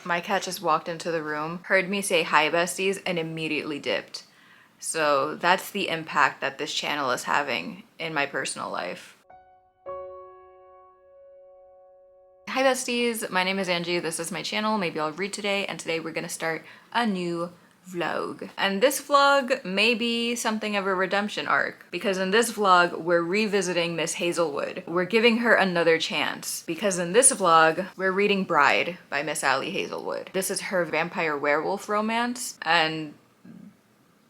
My cat just walked into the room, heard me say hi besties, and immediately dipped. So that's the impact that this channel is having in my personal life. Hi besties, my name is Angie, this is my channel, maybe I'll read today, and today we're gonna start a new vlog. And this vlog may be something of a redemption arc, because in this vlog we're revisiting Miss Hazelwood. We're giving her another chance, because in this vlog we're reading Bride by Miss Allie Hazelwood. This is her vampire werewolf romance, and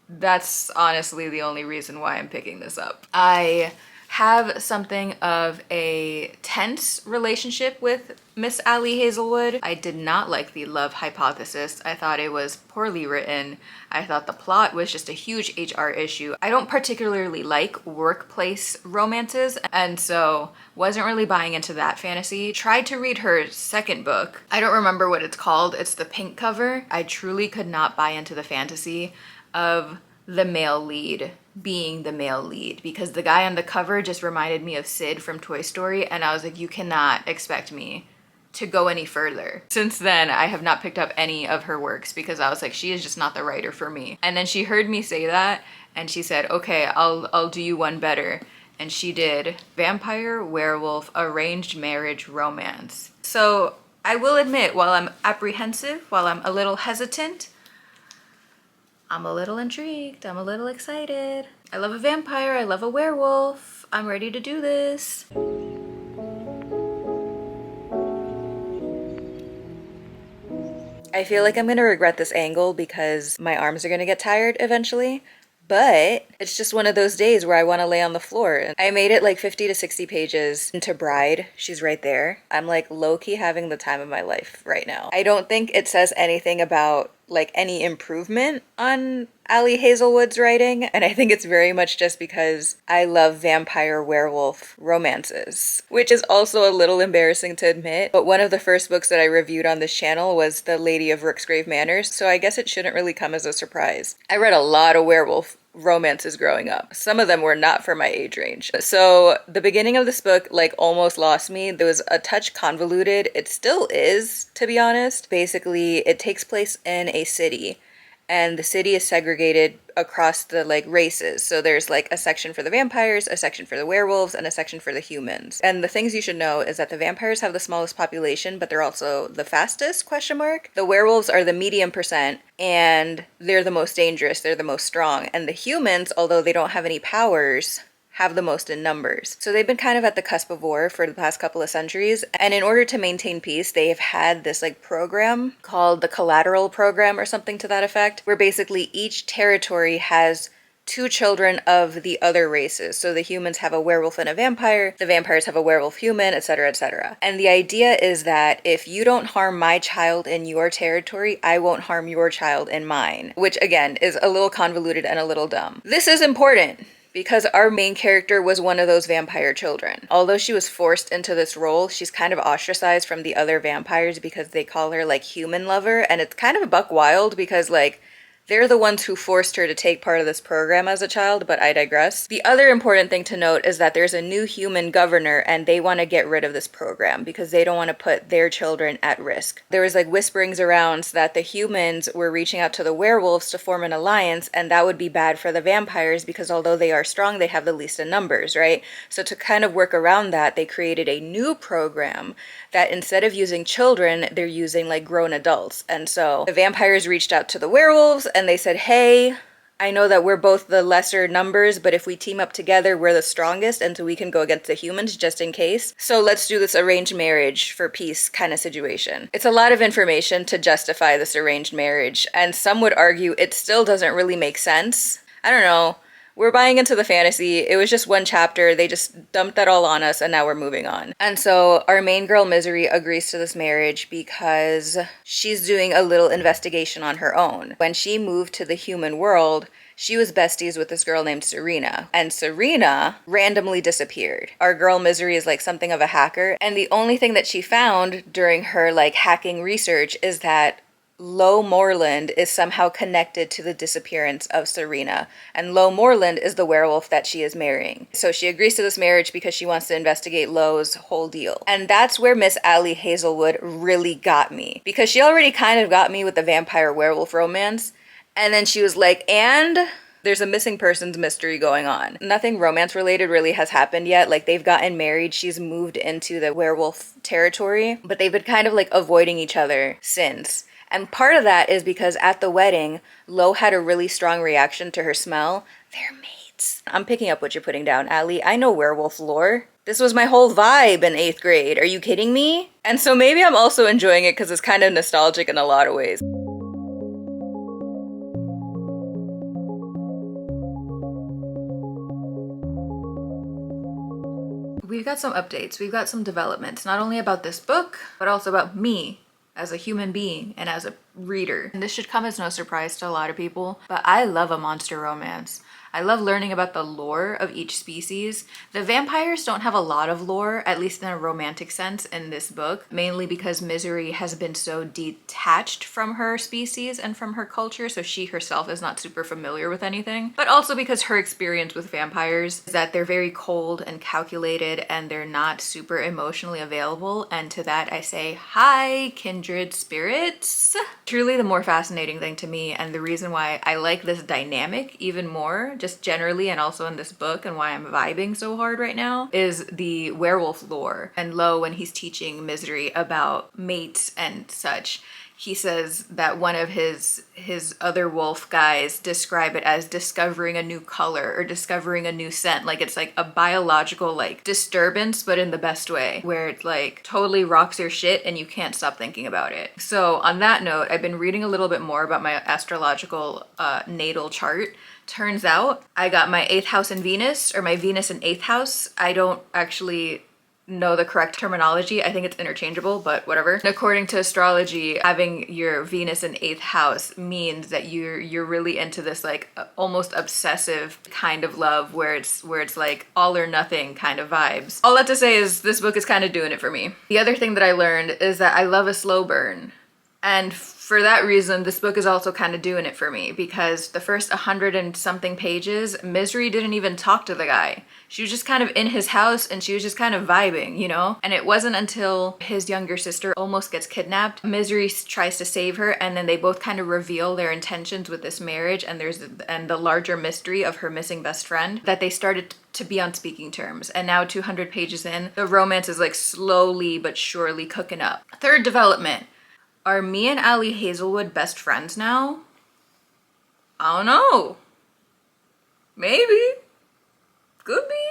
that's honestly the only reason why I'm picking this up. I have something of a tense relationship with Miss Allie Hazelwood. I did not like the love hypothesis. I thought it was poorly written. I thought the plot was just a huge HR issue. I don't particularly like workplace romances, and so wasn't really buying into that fantasy. Tried to read her second book. I don't remember what it's called. It's the pink cover. I truly could not buy into the fantasy of the male lead being the male lead, because the guy on the cover just reminded me of Sid from Toy Story, and I was like, you cannot expect me to go any further. Since then, I have not picked up any of her works because I was like, she is just not the writer for me. And then she heard me say that and she said, okay, I'll do you one better. And she did Vampire Werewolf Arranged Marriage Romance. So I will admit, while I'm apprehensive, while I'm a little hesitant, I'm a little intrigued, I'm a little excited. I love a vampire, I love a werewolf. I'm ready to do this. I feel like I'm gonna regret this angle because my arms are gonna get tired eventually, but it's just one of those days where I wanna lay on the floor. I made it like 50 to 60 pages into Bride. She's right there. I'm like low-key having the time of my life right now. I don't think it says anything about like any improvement on Allie Hazelwood's writing, and I think it's very much just because I love vampire werewolf romances, which is also a little embarrassing to admit, but one of the first books that I reviewed on this channel was The Lady of Rooksgrave Manor, so I guess it shouldn't really come as a surprise. I read a lot of werewolf romances growing up. Some of them were not for my age range. So the beginning of this book like almost lost me. There was a touch convoluted. It still is, to be honest. Basically, it takes place in a city, and the city is segregated across the like races. So there's like a section for the vampires, a section for the werewolves, and a section for the humans. And the things you should know is that the vampires have the smallest population, but they're also the fastest, question mark. The werewolves are the medium percent, and they're the most dangerous, they're the most strong. And the humans, although they don't have any powers, have the most in numbers. So they've been kind of at the cusp of war for the past couple of centuries, and in order to maintain peace, they have had this like program called the Collateral Program or something to that effect, where basically each territory has two children of the other races. So the humans have a werewolf and a vampire, the vampires have a werewolf human, etc., etc. And the idea is that if you don't harm my child in your territory, I won't harm your child in mine, which again is a little convoluted and a little dumb. This is important because our main character was one of those vampire children. Although she was forced into this role, she's kind of ostracized from the other vampires because they call her like human lover, and it's kind of a buck wild because like they're the ones who forced her to take part of this program as a child, but I digress. The other important thing to note is that there's a new human governor and they want to get rid of this program because they don't want to put their children at risk. There was like whisperings around that the humans were reaching out to the werewolves to form an alliance, and that would be bad for the vampires because although they are strong, they have the least in numbers, right? So to kind of work around that, they created a new program that instead of using children, they're using like grown adults. And so the vampires reached out to the werewolves and they said, hey, I know that we're both the lesser numbers, but if we team up together, we're the strongest, and so we can go against the humans just in case. So let's do this arranged marriage for peace kind of situation. It's a lot of information to justify this arranged marriage, and some would argue it still doesn't really make sense. I don't know. We're buying into the fantasy. It was just one chapter. They just dumped that all on us and now we're moving on. And so our main girl, Misery, agrees to this marriage because she's doing a little investigation on her own. When she moved to the human world, she was besties with this girl named Serena, and Serena randomly disappeared. Our girl Misery is like something of a hacker, and the only thing that she found during her like hacking research is that Lo Moreland is somehow connected to the disappearance of Serena, and Lo Moreland is the werewolf that she is marrying. So she agrees to this marriage because she wants to investigate Lo's whole deal. And that's where Miss Allie Hazelwood really got me, because she already kind of got me with the vampire werewolf romance, and then she was like, and there's a missing persons mystery going on. Nothing romance related really has happened yet. Like, they've gotten married, she's moved into the werewolf territory, but they've been kind of like avoiding each other since. And part of that is because at the wedding, Lo had a really strong reaction to her smell. They're mates. I'm picking up what you're putting down, Allie. I know werewolf lore. This was my whole vibe in 8th grade. Are you kidding me? And so maybe I'm also enjoying it because it's kind of nostalgic in a lot of ways. We've got some updates. We've got some developments, not only about this book, but also about me as a human being and as a reader. And this should come as no surprise to a lot of people, but I love a monster romance. I love learning about the lore of each species. The vampires don't have a lot of lore, at least in a romantic sense, in this book, mainly because Misery has been so detached from her species and from her culture, so she herself is not super familiar with anything. But also because her experience with vampires is that they're very cold and calculated and they're not super emotionally available, and to that I say, hi, kindred spirits. Truly the more fascinating thing to me, and the reason why I like this dynamic even more, just generally and also in this book, and why I'm vibing so hard right now, is the werewolf lore. And Lo, when he's teaching Misery about mates and such, he says that one of his other wolf guys describe it as discovering a new color or discovering a new scent. Like, it's like a biological like disturbance, but in the best way, where it like totally rocks your shit and you can't stop thinking about it. So on that note, I've been reading a little bit more about my astrological natal chart. Turns out I got my 8th house in Venus, or my Venus in 8th house. I don't actually know the correct terminology. I think it's interchangeable, but whatever. And according to astrology, having your Venus in 8th house means that you're really into this like almost obsessive kind of love where it's like all or nothing kind of vibes. All that to say is this book is kind of doing it for me. The other thing that I learned is that I love a slow burn. And for that reason, this book is also kind of doing it for me, because the first 100 and something pages, Misery didn't even talk to the guy. She was just kind of in his house and she was just kind of vibing, you know? And it wasn't until his younger sister almost gets kidnapped, Misery tries to save her, and then they both kind of reveal their intentions with this marriage and the larger mystery of her missing best friend, that they started to be on speaking terms. And now 200 pages in, the romance is like slowly but surely cooking up. Third development. Are me and Allie Hazelwood best friends now? I don't know. Maybe. Could be.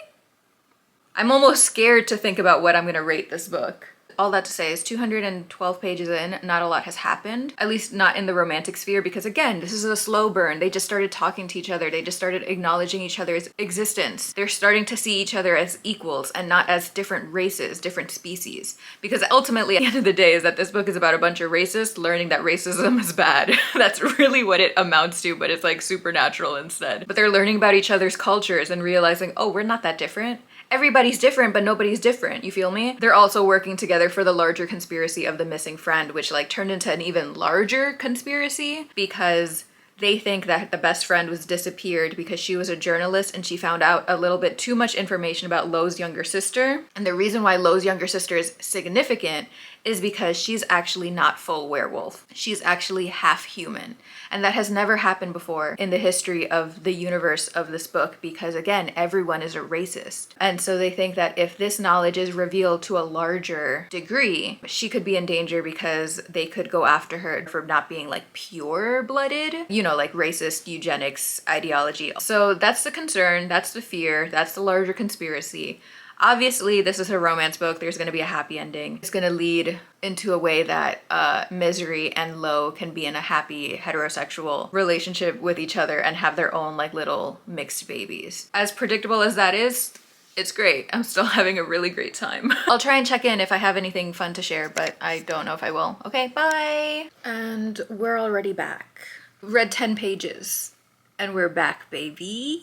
I'm almost scared to think about what I'm gonna rate this book. All that to say is 212 pages in, not a lot has happened, at least not in the romantic sphere, because again, this is a slow burn. They just started talking to each other. They just started acknowledging each other's existence. They're starting to see each other as equals and not as different races, different species. Because ultimately, at the end of the day, is that this book is about a bunch of racists learning that racism is bad. That's really what it amounts to, but it's like supernatural instead. But they're learning about each other's cultures and realizing, oh, we're not that different. Everybody's different, but nobody's different, you feel me? They're also working together for the larger conspiracy of the missing friend, which like turned into an even larger conspiracy because they think that the best friend was disappeared because she was a journalist and she found out a little bit too much information about Lo's younger sister. And the reason why Lo's younger sister is significant is because she's actually not full werewolf. She's actually half human. And that has never happened before in the history of the universe of this book, because again, everyone is a racist. And so they think that if this knowledge is revealed to a larger degree, she could be in danger because they could go after her for not being like pure-blooded, you know, like racist eugenics ideology. So that's the concern, that's the fear, that's the larger conspiracy. Obviously, this is a romance book. There's going to be a happy ending. It's going to lead into a way that Misery and Lo can be in a happy heterosexual relationship with each other and have their own like little mixed babies. As predictable as that is, it's great. I'm still having a really great time. I'll try and check in if I have anything fun to share, but I don't know if I will. Okay, bye! And we're already back. Read 10 pages. And we're back, baby.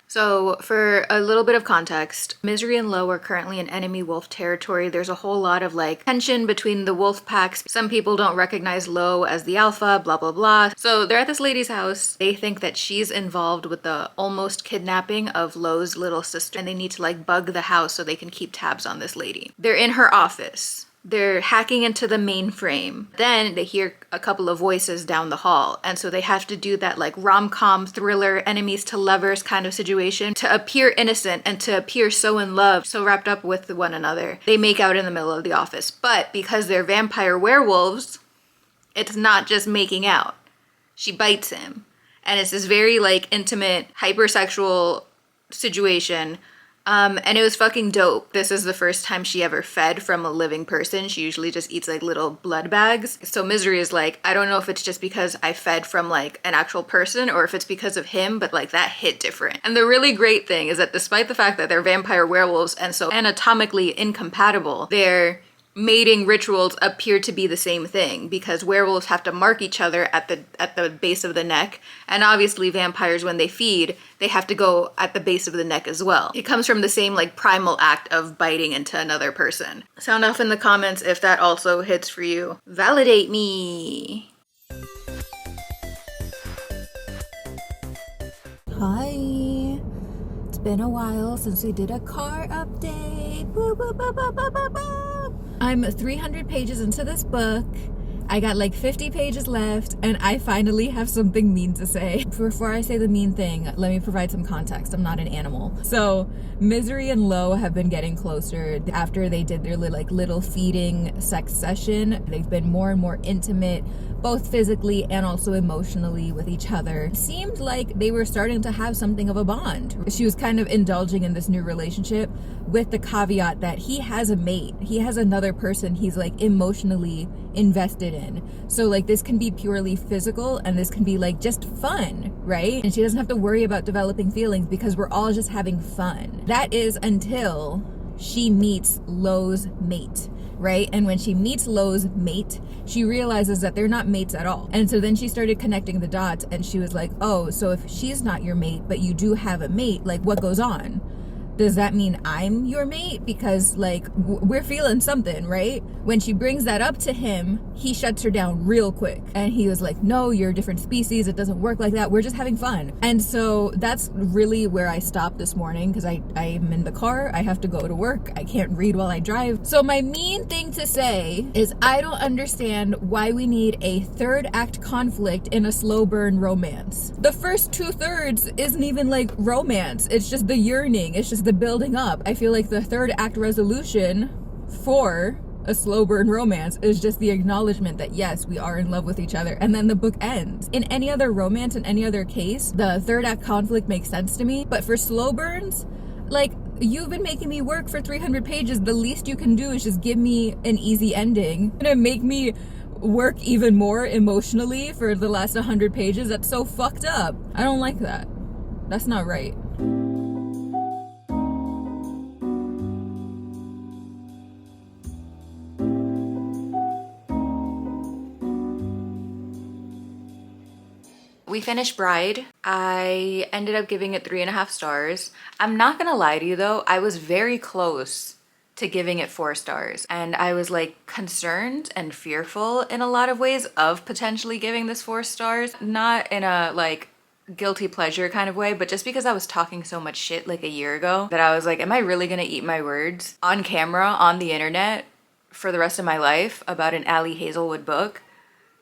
So for a little bit of context, Misery and Lo are currently in enemy wolf territory. There's a whole lot of like tension between the wolf packs. Some people don't recognize Lo as the alpha, blah, blah, blah. So they're at this lady's house. They think that she's involved with the almost kidnapping of Lo's little sister, and they need to like bug the house so they can keep tabs on this lady. They're in her office. They're hacking into the mainframe. Then they hear a couple of voices down the hall. And so they have to do that like rom-com thriller, enemies to lovers kind of situation to appear innocent and to appear so in love, so wrapped up with one another. They make out in the middle of the office. But because they're vampire werewolves, it's not just making out. She bites him. And it's this very like intimate, hypersexual situation. And it was fucking dope. This is the first time she ever fed from a living person. She usually just eats like little blood bags. So Misery is like, I don't know if it's just because I fed from like an actual person or if it's because of him, but like that hit different. And the really great thing is that despite the fact that they're vampire werewolves and so anatomically incompatible, their mating rituals appear to be the same thing because werewolves have to mark each other at the base of the neck, and obviously vampires, when they feed, they have to go at the base of the neck as well. It comes from the same like primal act of biting into another person. Sound off in the comments if that also hits for you. Validate me. Hi. It's been a while since we did a car update. Woo, woo, woo, woo, woo, woo, woo. I'm 300 pages into this book. I got like 50 pages left and I finally have something mean to say. Before I say the mean thing, let me provide some context. I'm not an animal. So Misery and Lo have been getting closer after they did their like little feeding sex session. They've been more and more intimate, both physically and also emotionally with each other. It seemed like they were starting to have something of a bond. She was kind of indulging in this new relationship with the caveat that he has a mate. He has another person he's like emotionally invested in. So like this can be purely physical and this can be like just fun, right? And she doesn't have to worry about developing feelings because we're all just having fun. That is until she meets Lo's mate, right? And when she meets Lo's mate, she realizes that they're not mates at all. And so then she started connecting the dots and she was like, oh, so if she's not your mate, but you do have a mate, like what goes on? Does that mean I'm your mate? Because like we're feeling something, right? When she brings that up to him, he shuts her down real quick. And he was like, no, you're a different species. It doesn't work like that. We're just having fun. And so that's really where I stopped this morning because I'm in the car. I have to go to work. I can't read while I drive. So my mean thing to say is I don't understand why we need a third act conflict in a slow burn romance. The first 2/3 isn't even like romance. It's just the yearning. It's just the building up. I feel like the third act resolution for a slow burn romance is just the acknowledgement that yes, we are in love with each other, and then the book ends. In any other romance, in any other case, the third act conflict makes sense to me, but for slow burns, like, you've been making me work for 300 pages. The least you can do is just give me an easy ending. You're gonna make me work even more emotionally for the last 100 pages? That's so fucked up. I don't like that. That's not right. We finished Bride. I ended up giving it 3.5 stars. I'm not gonna lie to you though, I was very close to giving it 4 stars. And I was like concerned and fearful in a lot of ways of potentially giving this 4 stars. Not in a like guilty pleasure kind of way, but just because I was talking so much shit like a year ago that I was like, am I really gonna eat my words on camera, on the internet for the rest of my life about an Ali Hazelwood book?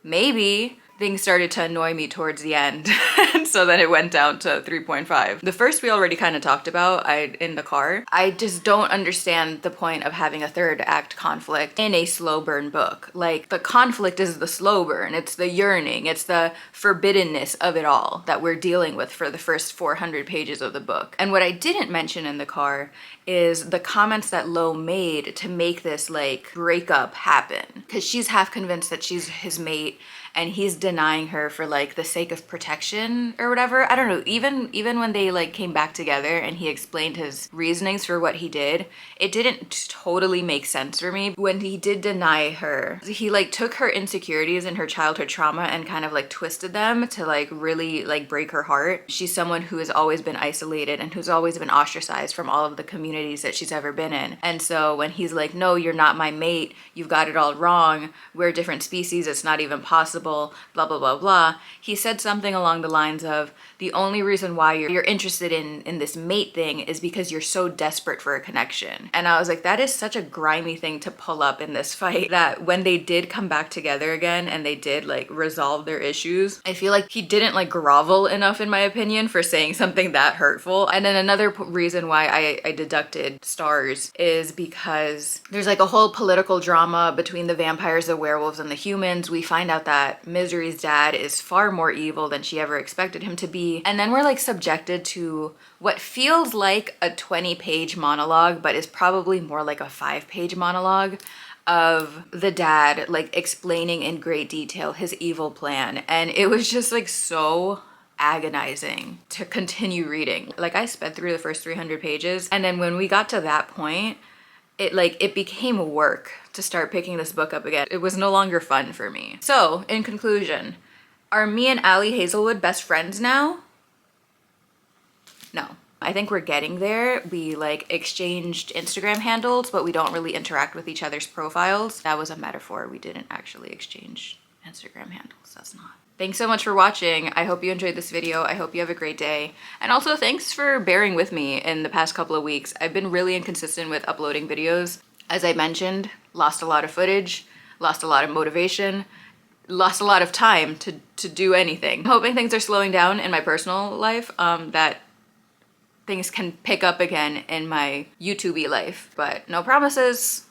Maybe. Things started to annoy me towards the end. And so then it went down to 3.5. The first we already kind of talked about in the car. I just don't understand the point of having a third act conflict in a slow burn book. Like, the conflict is the slow burn. It's the yearning. It's the forbiddenness of it all that we're dealing with for the first 400 pages of the book. And what I didn't mention in the car is the comments that Lo made to make this like breakup happen. Because she's half convinced that she's his mate and he's denying her for like the sake of protection or whatever. I don't know. Even when they like came back together and he explained his reasonings for what he did, it didn't totally make sense for me. When he did deny her, he like took her insecurities and her childhood trauma and kind of like twisted them to like really like break her heart. She's someone who has always been isolated and who's always been ostracized from all of the communities that she's ever been in. And so when he's like, no, you're not my mate, you've got it all wrong, we're a different species, it's not even possible, blah, blah, blah, blah. He said something along the lines of, the only reason why you're interested in this mate thing is because you're so desperate for a connection. And I was like, that is such a grimy thing to pull up in this fight, that when they did come back together again and they did like resolve their issues, I feel like he didn't like grovel enough, in my opinion, for saying something that hurtful. And then another reason why I deducted stars is because there's like a whole political drama between the vampires, the werewolves, and the humans. We find out that Misery's dad is far more evil than she ever expected him to be. And then we're like subjected to what feels like a 20-page monologue, but is probably more like a 5-page monologue of the dad like explaining in great detail his evil plan. And it was just like so agonizing to continue reading. Like I sped through the first 300 pages, and then when we got to that point, it became work to start picking this book up again. It was no longer fun for me. So in conclusion, are me and Allie Hazelwood best friends now? No. I think we're getting there. We like exchanged Instagram handles, but we don't really interact with each other's profiles. That was a metaphor. We didn't actually exchange Instagram handles. That's not. Thanks so much for watching. I hope you enjoyed this video. I hope you have a great day. And also thanks for bearing with me in the past couple of weeks. I've been really inconsistent with uploading videos. As I mentioned, lost a lot of footage, lost a lot of motivation, lost a lot of time to do anything. I'm hoping things are slowing down in my personal life, that things can pick up again in my YouTube-y life, but no promises.